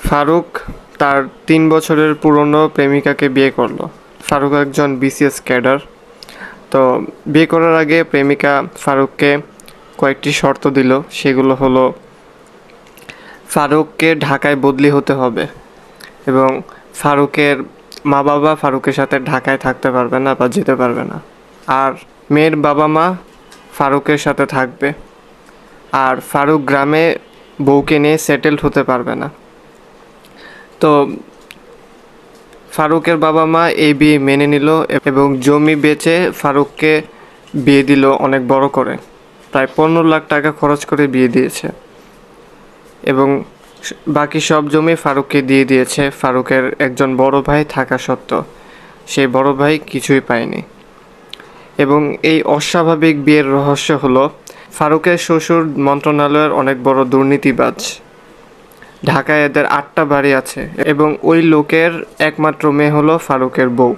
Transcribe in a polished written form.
ফারুক তার 3 বছরের পুরনো প্রেমিকাকে বিয়ে করলো। ফারুক একজন বিসিএস ক্যাডার। তো বিয়ে করার আগে প্রেমিকা ফারুককে কয়েকটি শর্ত দিল। সেগুলো হলো, ফারুককে ঢাকায় বদলি হতে হবে এবং ফারুকের মা বাবা ফারুকের সাথে ঢাকায় থাকতে পারবে না বা যেতে পারবে না। আর মেয়ের বাবা মা ফারুকের সাথে থাকবে। আর ফারুক গ্রামে বউকে নিয়ে সেটেলড হতে পারবে না। তো ফারুকের বাবা মা এই বিয়ে মেনে নিল এবং জমি বেচে ফারুককে বিয়ে দিল অনেক বড় করে। প্রায় 15 লাখ টাকা খরচ করে বিয়ে দিয়েছে এবং বাকি সব জমি ফারুককে দিয়ে দিয়েছে। ফারুকের একজন বড় ভাই থাকা সত্ত্বেও সেই বড় ভাই কিছুই পায়নি। এবং এই অস্বাভাবিক বিয়ের রহস্য হলো, ফারুকের শ্বশুর মন্ত্রণালয়ের অনেক বড় দুর্নীতিবাজ। ঢাকায় এদের 8টা বাড়ি আছে এবং ওই লোকের একমাত্র মেয়ে হলো ফারুকের বউ।